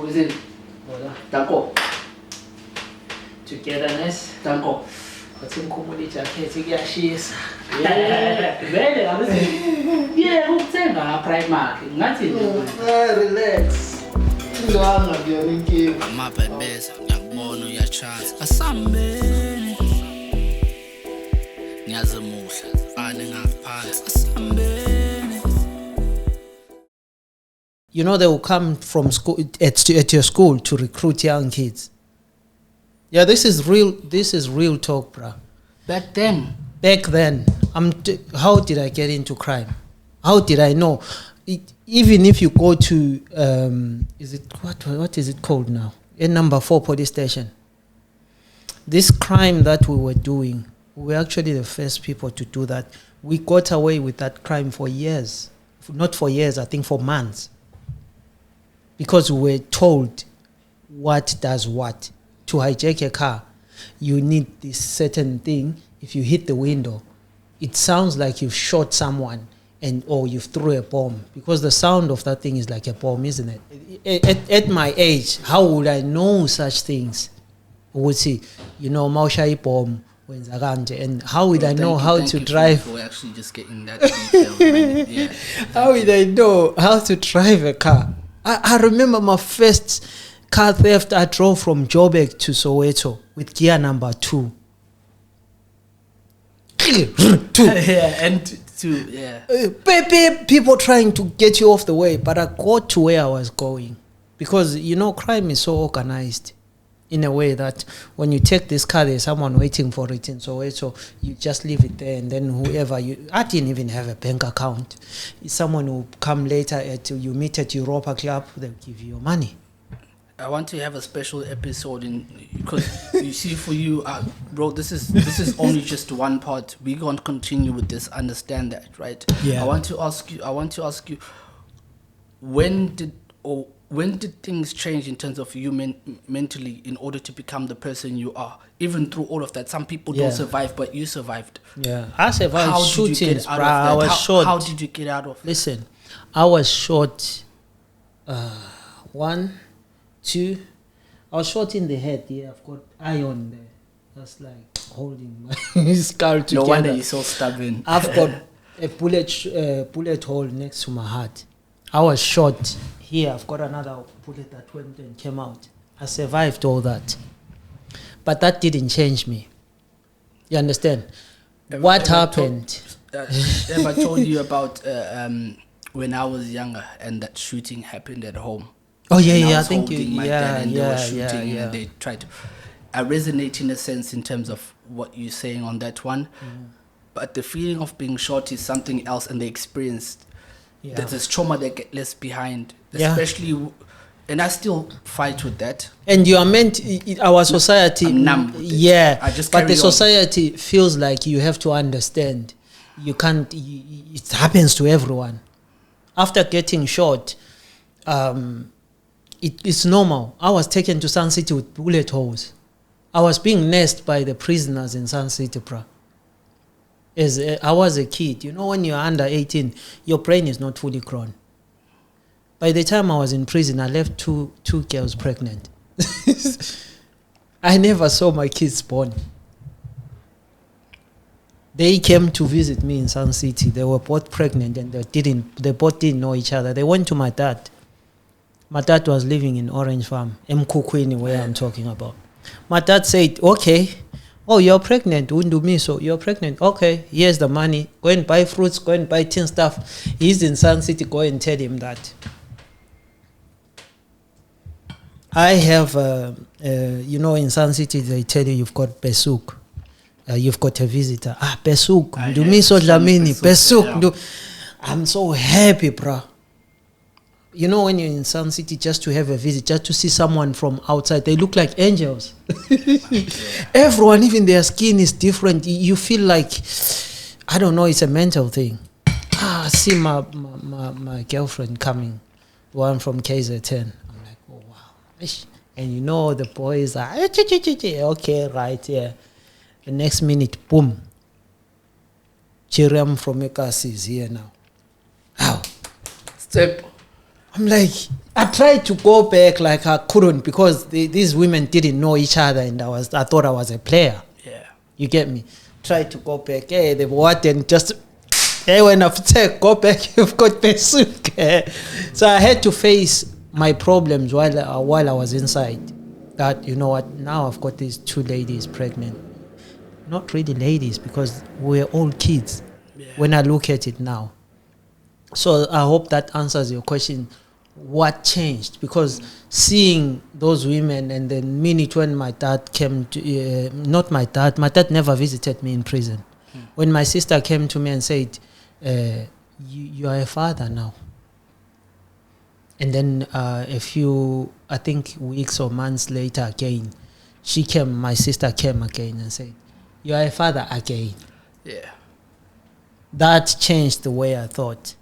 Who's it? Danko. Togetherness. Danko. Wathi Mkhukhwini ijakhethi kuyashisa. Vele abathi yeah ukuthenga Primark ngathi Relax. Nganga kuyona inkinga. Amabhebeza ngiyakubona uyachasa asambeni niyazimuhla fane ngaphansi asambeni. You know, they will come from school at your school to recruit young kids. Yeah, this is real talk, bruh. back then. Back then, how did I get into crime? How did I know? Even if you go to, what is it called now? In number 4 police station. This crime that we were doing, we were actually the first people to do that. We got away with that crime for years. Not for years, I think for months. Because we were told what does what. To hijack a car, you need this certain thing. If you hit the window, it sounds like you've shot someone or you threw a bomb, because the sound of that thing is like a bomb, isn't it? At my age, how would I know such things? Would see, you know, Maushai bomb, and how would I know how to drive? We're actually just getting that detail, man. Yeah. How would I know how to drive a car? I remember my first car theft. I drove from Joburg to Soweto with gear number 2. People trying to get you off the way, but I got to where I was going, because you know crime is so organized in a way that when you take this car, there's someone waiting for it in Soweto. You just leave it there, and then I didn't even have a bank account. Someone will come later you meet at Europa Club, they'll give you your money. I want to have a special episode because you see, for you, bro, this is only just one part. We're going to continue with this. Understand that, right? Yeah. I want to ask you, when did things change in terms of you mentally in order to become the person you are? Even through all of that, some people don't survive, but you survived. Yeah, I survived shootings, bro. I was shot. How did you get out of it? Listen, I was shot 1, 2. I was shot in the head. Yeah, I've got iron there. That's like holding my skull together. No wonder you're so stubborn. I've got a bullet hole next to my heart. I was shot here. I've got another bullet that went and came out. I survived all that, but that didn't change me. You understand? What happened? I told you about when I was younger and that shooting happened at home. Oh yeah, I think you. My dad and they were shooting and they tried to. I resonate in a sense in terms of what you're saying on that one, but the feeling of being shot is something else, and the experience. Yeah. There's this trauma that get left behind, especially, and I still fight with that. And you are meant, our society, I'm numb with yeah, but the on. Society feels like you have to understand. You can't. It happens to everyone. After getting shot, it's normal. I was taken to Sun City with bullet holes. I was being nursed by the prisoners in Sun City, bro. I was a kid. You know, when you're under 18, your brain is not fully grown. By the time I was in prison, I left two girls pregnant. I never saw my kids born. They came to visit me in Sun City. They were both pregnant, and they both didn't know each other. They went to my dad. My dad was living in Orange Farm, Mkhukhwini, where I'm talking about. My dad said, okay, oh, you're pregnant, so you're pregnant. Okay, here's the money. Go and buy fruits, go and buy tin stuff. He's in Sun City, go and tell him that. I have, you know, in Sun City, they tell you you've got Besuk. You've got a visitor. Besuk. Dumiso Dlamini, Besuk. I'm so happy, bro. You know, when you're in Sun City, just to have a visit, just to see someone from outside, they look like angels. Everyone, even their skin is different. You feel like, I don't know, it's a mental thing. I see my girlfriend coming, one from KZN. I'm like, oh, wow. And you know, the boys are, okay, right, yeah. The next minute, boom. Chiriam from Ekasi is here now. How? Step. I'm like, I tried to go back, like I couldn't, because these women didn't know each other, and I thought I was a player. Yeah. You get me? Tried to go back. Hey, they what? And just, hey, when I say go back, you've got pesuk. So I had to face my problems while I was inside. That, you know what? Now I've got these 2 ladies pregnant. Not really ladies, because we're all kids. Yeah. When I look at it now. So I hope that answers your question. What changed? Because seeing those women, and the minute when my dad came to, not my dad never visited me in prison. When my sister came to me and said, you are a father now. And then a few, I think, weeks or months later again, my sister came again and said, you are a father again. Yeah. That changed the way I thought.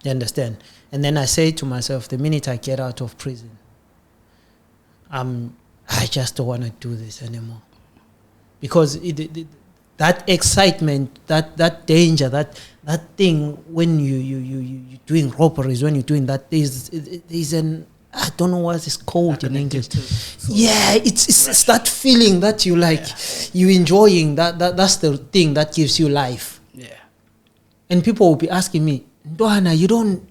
You understand? And then I say to myself, the minute I get out of prison, I just don't want to do this anymore. Because that excitement, that danger, that thing, when you're doing robberies, when you're doing that, there's an, I don't know what it's called in English. Yeah, it's that feeling that you like, you enjoying, that's the thing that gives you life. Yeah. And people will be asking me, Ndwana, you don't,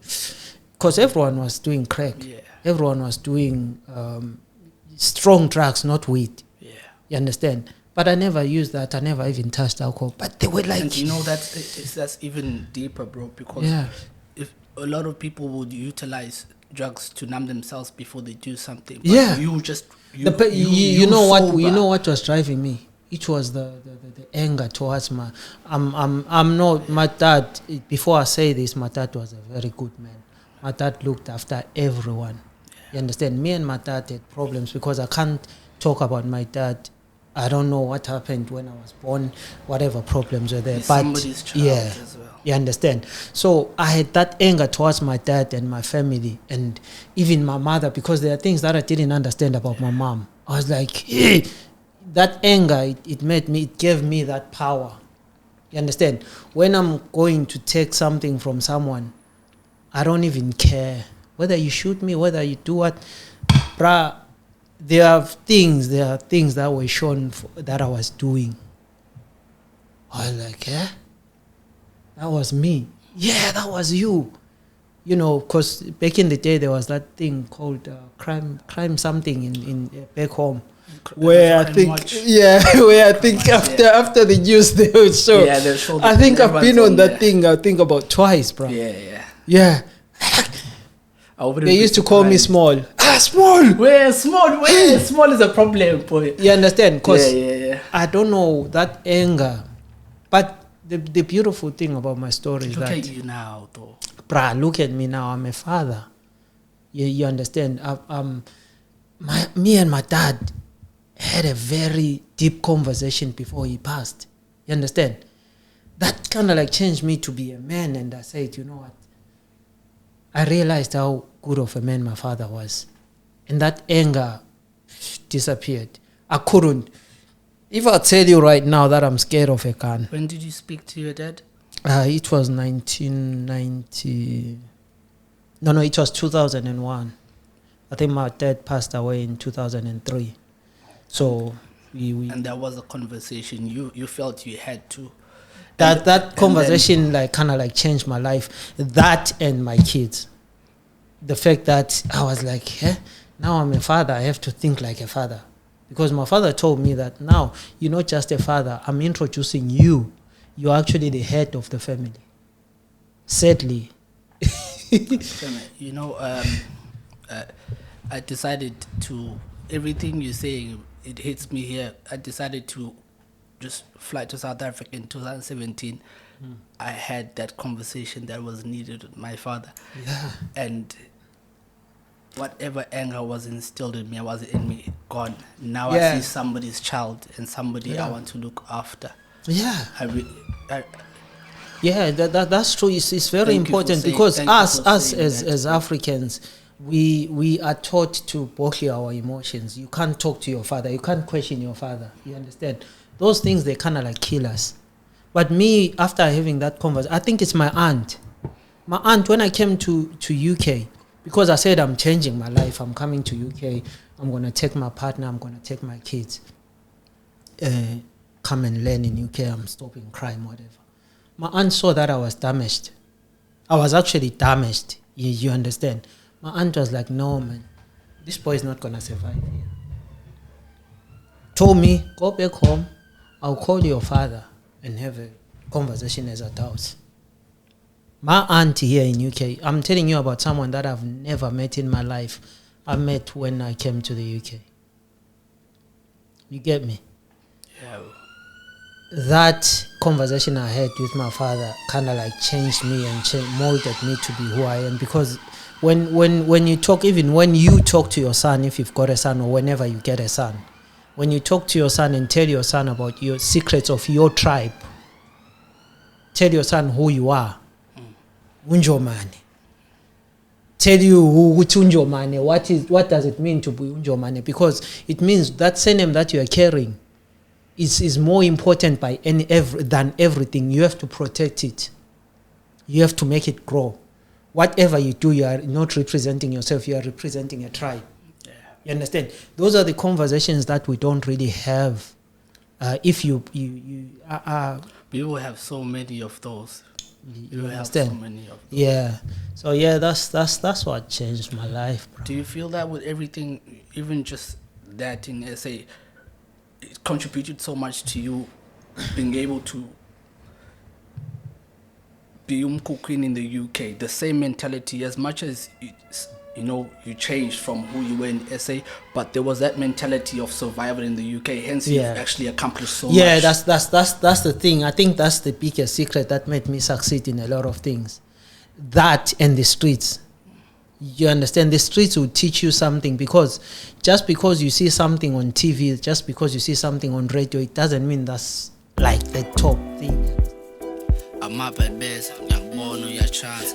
because everyone was doing crack. Yeah. Everyone was doing strong drugs, not weed. Yeah. You understand? But I never used that. I never even touched alcohol. But they were like... And you know, that's even deeper, bro, because if a lot of people would utilize drugs to numb themselves before they do something. But you know what was driving me? It was the anger towards my... I'm not... My dad, before I say this, my dad was a very good man. My dad looked after everyone. You understand? Me and my dad had problems because I can't talk about my dad. I don't know what happened when I was born, whatever problems were there. He's but somebody's child as well. You understand? So I had that anger towards my dad and my family and even my mother, because there are things that I didn't understand about my mom. I was like, hey, that anger, it gave me that power. You understand? When I'm going to take something from someone, I don't even care. Whether you shoot me, whether you do what, bruh, there are things that were shown that I was doing. I was like, that was me. Yeah, that was you. You know, because back in the day, there was that thing called crime something in back home. Where I think after the news they would show. Yeah, they showed. I think I've been on that thing. I think about twice, bro. Yeah. They used to call me small. Small. Where small is a problem, boy. You understand? Because I don't know that anger, but the beautiful thing about my story is that look at you now, though. Bruh, look at me now. I'm a father. You understand? Me and my dad had a very deep conversation before he passed. You understand? That kind of like changed me to be a man, and I said, you know what? I realized how good of a man my father was. And that anger disappeared. I couldn't. If I tell you right now that I'm scared of a gun. When did you speak to your dad? It was 1990. No, it was 2001. I think my dad passed away in 2003. So we and that was a conversation you felt you had to. That conversation like kind of like changed my life. That and my kids. The fact that I was like, now I'm a father, I have to think like a father. Because my father told me that now you're not just a father, I'm introducing you. You're actually the head of the family. Sadly. You know, I decided to, everything you're saying, it hits me here. I decided to just fly to South Africa in 2017. I had that conversation that was needed with my father. Yeah. And whatever anger was instilled in me, gone. Now I see somebody's child and somebody I want to look after. Yeah. Yeah, that's true. It's very important because us as Africans, we are taught to bottle our emotions. You can't talk to your father. You can't question your father. You understand? Those things, they kind of like kill us. But me, after having that conversation, I think it's my aunt. My aunt, when I came to UK, Because I said I'm changing my life. I'm coming to UK. I'm going to take my partner. I'm going to take my kids. Come and learn in UK. I'm stopping crime, whatever. My aunt saw that I was damaged. I was actually damaged. You understand? My aunt was like, no, man. This boy is not going to survive here. Told me, go back home. I'll call your father and have a conversation as adults. My aunt here in UK, I'm telling you about someone that I've never met in my life. I met when I came to the UK. You get me? Yeah. That conversation I had with my father kind of like changed me and molded me to be who I am. Because when you talk, even when you talk to your son, if you've got a son or whenever you get a son, when you talk to your son and tell your son about your secrets of your tribe, tell your son who you are. Unjomane. Tell you which Unjomane, what does it mean to be Unjomane? Because it means that surname that you are carrying is more important than everything. You have to protect it. You have to make it grow. Whatever you do, you are not representing yourself, you are representing a tribe. Yeah. You understand? Those are the conversations that we don't really have. If you people have so many of those. You understand? So many of those. Yeah. So yeah, that's what changed my life, bro. Do you feel that with everything, even just that in SA, it contributed so much to you being able to be Mkhukhwini in the UK? The same mentality, as much as you changed from who you were in SA, but there was that mentality of survival in the UK. Hence, you've actually accomplished so much. Yeah, that's the thing. I think that's the biggest secret that made me succeed in a lot of things. That and the streets. You understand? The streets will teach you something, because just because you see something on TV, just because you see something on radio, it doesn't mean that's like the top thing. I'm up at best. I'm born on your chance.